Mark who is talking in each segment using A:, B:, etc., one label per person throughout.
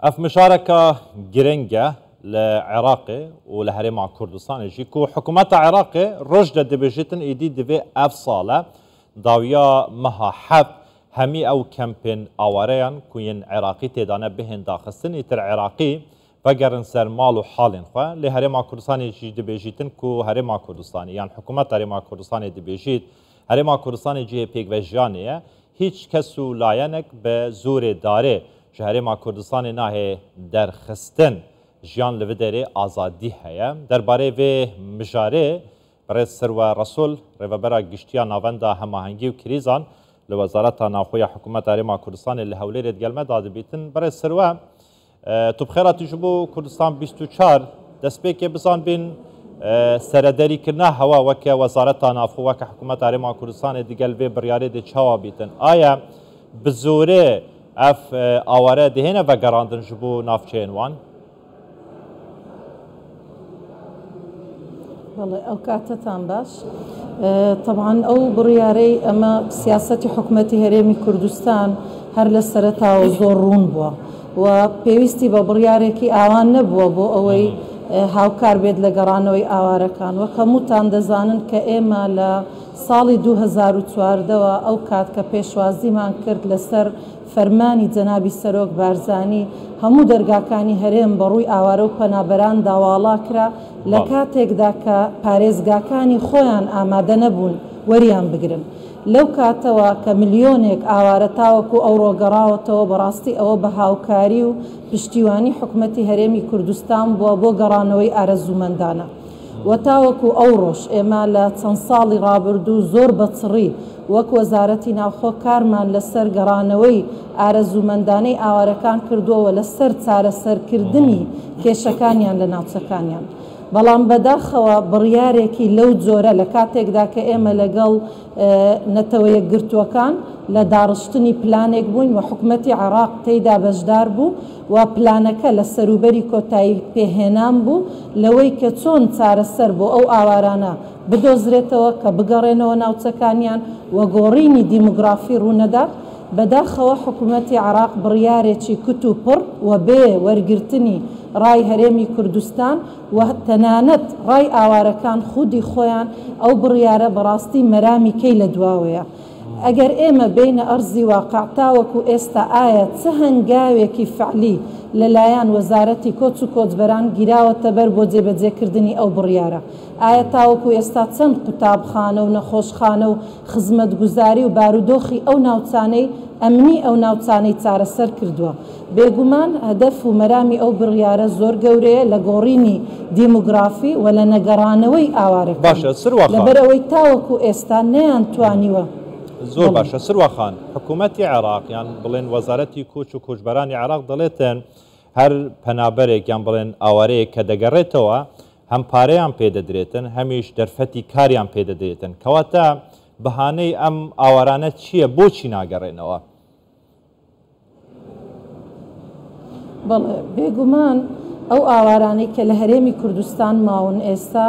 A: اف مشاركة جرينجا لعراقي ولهريم كردستان جيكو حكومة عراقي رجدة دبجتن ايدي دبي اف صالة داويا مها حب همي او كامبين اواريان كوين عراقي تيدانا بهن داخستن ايتر عراقي فقرن سر مالو حالين خواه لهريم كردستان جي دبجتن كو هريم كردستان يعني حكومة هريم كردستان دبجت هريم كردستان جي بيك وجانية هیچ کسو لاینک به زور داره جهرما کردستان نه در خستن جیان لودری آزادی هیا درباره و مجاره برای سرو رسول رهبر گشتیا نواندا هماهنگی و کریزان لوزارت ناخوی حکومت هرما کردستان اللي هولید گلمه داده بیتن برای سرو تو بخیرات جبو کردستان 24 دست به که بزن بین سرداری کرنا هوا وک وزارت نافو وک حکومت هرما کردستان دیگل و بریاره دی چاوا بیتن آیا بزوره اف آواره دهنه و گراندن جبو نافچه انوان
B: والله او كاتتان باش طبعا او برياري اما سياسة حكومتي هرمي كردستان هر لسرتا وزورون بوا وبيوستي ببرياريكي اوان نبوا بو اوي هاوکار بێت لە گەڕانەوەی ئاوارەکان وە هەمووتان دەزانن کە ئێمە لە ساڵی 2014ەوە ئەو کات کە پێشوازیمان کرد لەسەر فەرمانی جەنابی سەرۆک بارزانی هەموو دەرگاکانی هەرێم بەڕووی ئاوارە و پەنابەران داواڵا کرا لە کاتێکدا کە پارێزگاکانی خۆیان ئامادە نەبوون وەریان بگرن لەو کاتەوە کە ملیۆنێک ئاوارە تاوەکو ئەو ڕۆگەڕاوەتەوە بەڕاستی ئەوە بە هاوکاری و پشتیوانی حکومەتی هەرێمی کوردستان بووە بۆ گەڕانەوەی ئارەزوومەندانە و تاوەکو ئەو ڕۆژ ئێمە لە چەند ساڵی ڕابردوو زۆر بەچڕی وەک وەزارەتی ناوخۆ کارمان لەسەر گەڕانەوەی ئارەزوومەندانەی ئاوارەکان کردووە لەسەر چارەسەرکردنی کێشەکانیان لە ناوچەکانیان بەڵام بەداخەوە بڕیارێکی لەو جۆرە لە کاتێکدا کە ئێمە لەگەڵ نەتەوە یەکگرتووەکان لە داڕشتنی پلانێک بووین و حکومەتی عێراق تێیدا بەشدار بوو و پلانەکە لە سەروبەری کۆتایی پێهێنان بوو لەوەی کە چۆن چارەسەر بۆ ئەو ئاوارانە بدۆزرێتەوە کە بگەڕێنەوە ناوچەکانیان و گۆڕینی دیموگرافی ڕوونەدا بەداخەوە حکومەتی عێراق بڕیارێکی کت و پڕ و بێ وەرگرتنی ڕای هەرێمی کوردستان و تەنانەت ڕای ئاوارەکان خودی خۆیان ئەو بڕیارە بەڕاستی مەرامی کەی لە دواوەیە ئەگەر ئێمە بینە ئەرزی واقع تاوەکو ئێستا ئایا چه هەنگاوێکی فعلی لەلایەن وەزارەتی کۆچ و کۆچبەران گیراوەتە بەر بۆ جێبەجێکردنی ئەو بڕیارە ئایا تاوەکو ئێستا چەند قوتابخانە و نەخۆشخانە و خزمەتگوزاری و بارودۆخی ئەو ناوچانەی ئەمنی ئەو ناوچانەی چارەسەر کردووە بێگومان هەدەف و مەرامی ئەو بڕیارە زۆر گەورەیە لە گۆڕینی دیموگرافی و لە نەگەڕانەوەی ئاوارەکان لەبەرەوەی تاوەکو ئێستا نەیانتوانیوە
A: زۆر باشە سروەخان حکوومەتی عێراق یان بڵێن وەزارەتی کۆچ و کۆچبەرانی عێراق دەڵێتن هەر پەنابەرێک یان بڵێن ئاوارەیەک کە دەگەڕێتەوە هەم پارەیان پێدەدرێتن هەمیش دەرفەتی کاریان پێدەدرێتن کەواتە بەهانەی ئەم ئاوارانە چییە بۆچی ناگەڕێنەوە
B: بەڵێ بێگومان ئەو ئاوارانەی کە لە هەرێمی کوردستان ماون ئێستا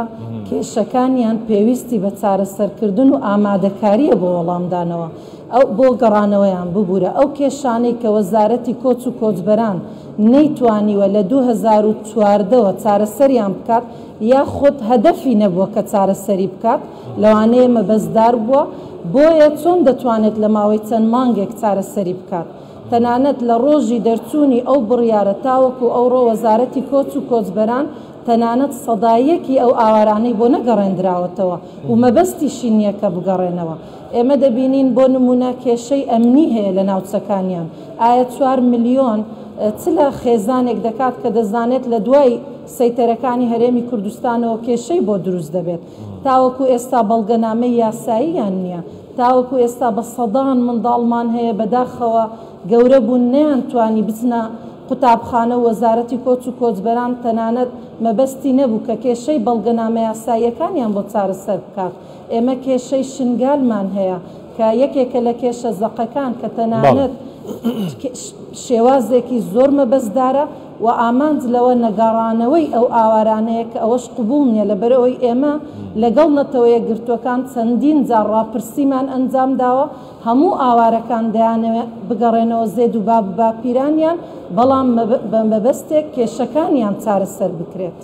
B: کێشەکانیان پێویستی بە چارەسەرکردن و ئامادەکاریە بۆ وەڵامدانەوە ئەو بۆ گەڕانەوەیان ببوورە ئەو کێشانەی کە وەزارەتی کۆچ و کۆچبەران نەیتوانیوە لە 2014ەوە چارەسەریان بکات یاخود هەدەفی نەبووە کە چارەسەری بکات لەوانەیە مەبەستدار بووە بۆیە چۆن دەتوانێت لە ماوەی چەند مانگێک چارەسەری بکات تەنانەت لە ڕۆژی دەرچوونی ئەو بڕیارە تاوەکو ئەوڕۆ وەزارەتی کۆچ و کۆچبەران تەنانەت سەدایەکی ئەو ئاوارانەی بۆ نەگەڕێنراوەتەوە و مەبەستیشی نییە کە بگەڕێنەوە ئێمە دەبینین بۆ نمونە کێشەی ئەمنی هەیە لە ناوچەکانیان ئایا 4 ملیۆن چ لە خێزانێک دەکات کە دەزانێت لە دوای سەیتەرەکانی هەرێمی کوردستانەوە کێشەی بۆ دروست دەبێت تاوەکو ئێستا بەڵگەنامەی یاساییان نییە تاوەکو ئێستا بە سەدان منداڵمان هەیە بەداخەوە گەورە بوون نەیانتوانی بچنە قوتابخانە و وەزارەتی کۆچ و کۆچبەران تەنانەت مەبەستی نەبوو کە کێشەی بەڵگەنامە یاساییەکانیان بۆ چارەسەر بکات ئێمە کێشەی شنگالمان هەیە کە یەکێکە لە کێشە زەقەکان کە تەنانەت شێوازێکی زۆر مەبەستدارە و ئامانج لەوە نەگەڕانەوەی ئەو ئاوارانەیە کە ئەوەش قبول نیە لەبەرەوەی ئێمە لەگەڵ نەتەوەیە گرتوەکان چەندین جار ڕاپرسیمان ئەنجام داوە هەموو ئاوارەکان دەیانەوێت بگەڕێنەوە زێد و باپیرانیان بەڵام بەبەستێک کێشەکانیان چارەسەر بکرێت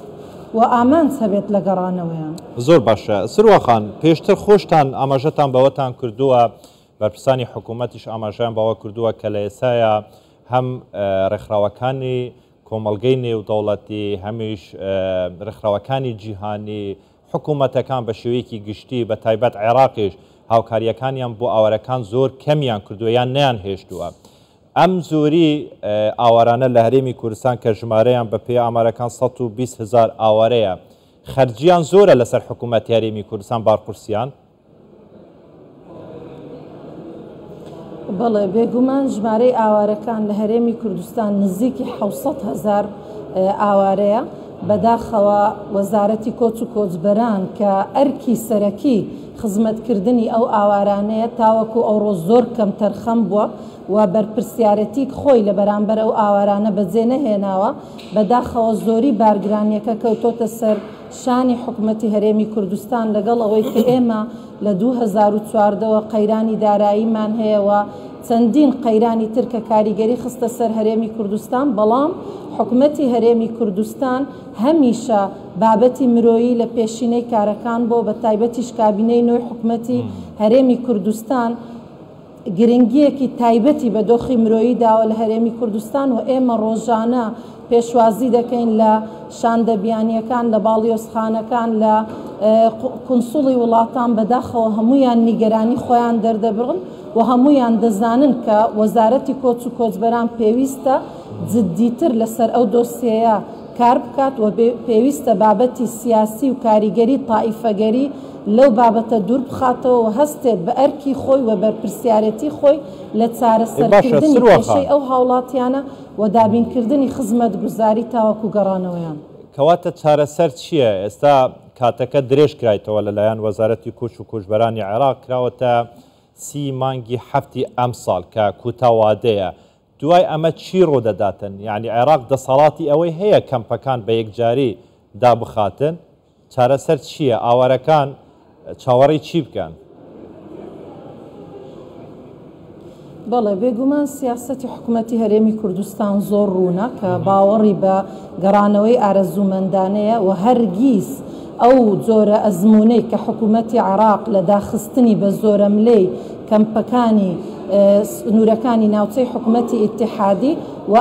B: و ئامانج هەبێت لە گەڕانەوەیان.
A: زۆر باشە. سروەخان پێشتر خۆشتان ئاماژەتان بەوەتان کردووە بەرپرسانی حکوومەتیش ئاماژیان باوە کردووە کە لە ئێسایە هەم ڕێکخراوەکانی کۆمەڵگەی نێودەوڵەتی هەمیش ڕێکخراوەکانی جیهانی حکوومەتەکان بە شێوەیەکی گشتی بە تایبەت عێراقیش هاوکاریەکانیان بۆ ئاوارەکان زۆر کەمیان کردووە یان نیان هێشتووە. ئەم زۆری ئاوارانە لە هەرێمی کوردستان کە ژمارەیان بە پێی ئامارەکان 120,000 ئاوارەیە خەرجیان زۆرە لەسەر حکوومەتی هەرێمی کوردستان بارپرسیان.
B: بەڵێ بێگومان ژمارەی ئاوارەکان لە هەرێمی کوردستان نزیکی 700,000 ئاوارەیە بەداخەوە وەزارەتی کۆچ و کۆچبەران کە ئەرکی سەرەکی خزمەتکردنی ئەو ئاوارانەیە تاوەکو ئەوڕۆ زۆر کەم تەرخەم بووە و بەرپرسیارەتی خۆی لە بەرامبەر ئەو ئاوارانە بەجێ نەهێناوە بەداخەوە زۆری بارگرانیەکە کەوتۆتە سەر شانی حکوومەتی هەرێمی کوردستان لەگەڵ ئەوەی کە ئێمە لە 2014ەوە قەیرانی داراییمان هەیە و چەندین قەیرانی ترکە کاریگەری خستە سەر هەرێمی کوردستان بەڵام حکوومەتی هەرێمی کوردستان هەمیشە بابەتی مرۆیی لە پێشینەی کارەکان بۆ بە تایبەتیش کابینەی نوێی حکوومەتی هەرێمی کوردستان گرنگیەکی تایبەتی بە دۆخی مرۆیی داوە لە هەرێمی کوردستان و ئێمە ڕۆژانە پێشوازی دەکەین لە شاندەبیانیەکان لە باڵیۆزخانەکان لە قونسوڵی وڵاتان بەداخەوە هەمویان نیگەرانی خۆیان دەردەبڕن و هەمویان دەزانن کە وەزارەتی کۆچ و کۆچبەران پێویستە جددیتر لەسەر ئەو دۆسیەیە کار بکات و پێویستە بابەتی سیاسی و کاریگەری تائیفەگەری لەو بابەتە دوور بخاتەوە و هەستێت بە ئەرکی خۆی و بەرپرسیارەتی خۆی لە چارەسەرکردنی کێشەی ئەو هاوڵاتیانە و دابینکردنی خزمەت گوزاری تاوەکو گەڕانەوەیان.
A: کەواتە چارەسەر چییە؟ ئێستا کاتەکە درێژ کرایتەوە لەلایەن وەزارەتی کوچ و کوچبەرانی عێراق کراوەتە 30 مانگی هەفتی ئەم ساڵ کە کوتاوادەیە. دوای ئەمە چی ڕوودەداتن؟ یعنی عێراق دەسەڵاتی ئەوەی هەیە کەمپەکان بە یەکجاری دابخاتن؟ چارەسەر چییە؟ ئاوارەکان چاوەڕی چی بکەن؟
B: بەڵێ بێگومان سیاسەتی حکوومەتی هەرێمی کوردستان زۆر ڕوونە کە باوەڕی بە گەڕانەوەی ئارەزوومەندانەیە و هەرگیز ئەو جۆرە ئەزمونەی کە حکوومەتی عێراق لە داخستنی بە زۆرە ملەی کەمپەکانی سنوورەکانی ناوچەی حکوومەتی ئیتیحادی و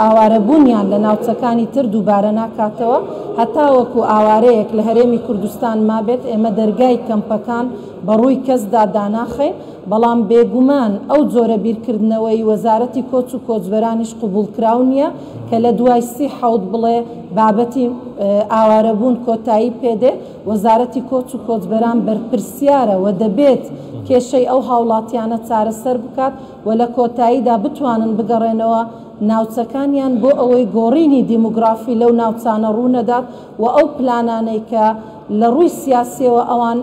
B: ئاوارەبوونیان لە ناوچەکانی تر دووبارە ناکاتەوە هەتا وەکو ئاوارەیەک لە هەرێمی کوردستان مابێت ئێمە دەرگای کەمپەکان بەڕووی کەسدا داناخین بەڵام بێگومان ئەو جۆرە بیرکردنەوەی وەزارەتی کۆچ و کۆچبەرانیش قبولکراو نییە کە لە دوای 30 بڵێ بابەتی ئاوارەبوون کۆتایی پێدێ وەزارەتی کۆچ و کۆچبەران بەرپرسیارە و دەبێت کێشەی ئەو هاوڵاتیانە چارەسەر بکات و لە کۆتاییدا بتوانن بگەڕێنەوە ناوچەکانیان بۆ ئەوەی گۆڕینی دیموگرافی لەو ناوچانە ڕوونەدات و ئەو پلانانەی کە لە ڕووی سیاسیەوە ئەوان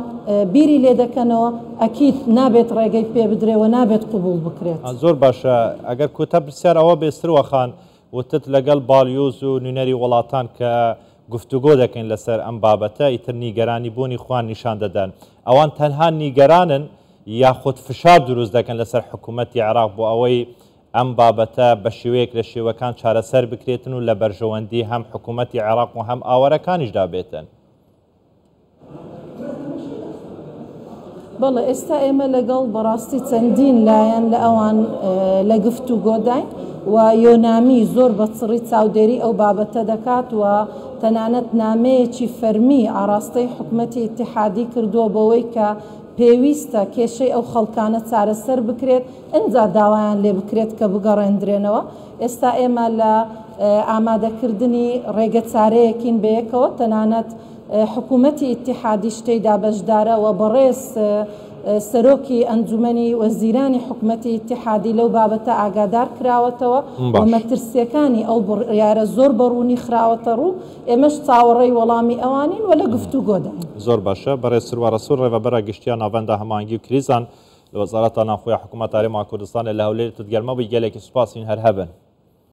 B: بیری لێ دەکەنەوە ئەکید نابێت ڕێگەی پێ بدرێەوە نابێت قبول بکرێت.
A: زۆر باشە. ئەگەر کۆتا پرسیار ئەوە بێسترەوەخان وتت لەگەڵ باڵیۆز و نوێنەری وڵاتان کە گفتوگۆ دەکەین لەسەر ئەم بابەتە ئیتر نیگەرانی بوونی خوان نیشان دەدەن ئەوان تەنها نیگەرانن یاخود فشار دروست دەکەن لەسەر حکوومەتی عێراق بۆ ئەوەی ئەم بابەتە بە شێوەیەک لە شێوەکان چارەسەر بکرێتن و لە بەرژەوەندی هەم حکوومەتی عێراق و هەم ئاوارەکانیشدا بێتن؟
B: بەڵێ ئێستا ئێمە لەگەڵ بەڕاستی چەندین لایەن لە ئەوان لە گفتوگۆداین و یۆنامی زۆر بە چڕی چاودێری ئەو بابەتە دەکات و تەنانەت نامەیەکی فەرمی ئاراستەی حکوومەتی ئیتیحادی کردووە بەوەی کە پێویستە کێشەی ئەو خەڵکانە چارەسەر بکرێت ئەنجا داوایان لێ بکرێت کە بگەڕێندرێنەوە. ئێستا ئێمە لە ئامادەکردنی ڕێگە چارەیەکین بەیەکەوە تەنانەت حکوومەتی ئیتیحادی شتەیدا بەشدارە و بەڕێز سەرۆکی ئەنجومەنی وەزیرانی حکوومەتی ئیتیحادی لەو بابەتە ئاگادار کراوەتەوە و مەترسیەکانی ئەو بڕیارە زۆر بەڕوونی خراوەتە ڕوو ئێمەش چاوەڕێی وەڵامی ئەوانین و لە گفتوگۆداین.
A: زۆر باشە. بەڕێز سروارە سوور ڕێڤەبەرە گشتیان ناوەندە هەمانگی و کریزان لە وەزارەتە ناوخۆی حکوومەت هەرێمی کوردستان لە هەولێر تگەرمە بووی گەلێکی سوپاسین هەر هەبن.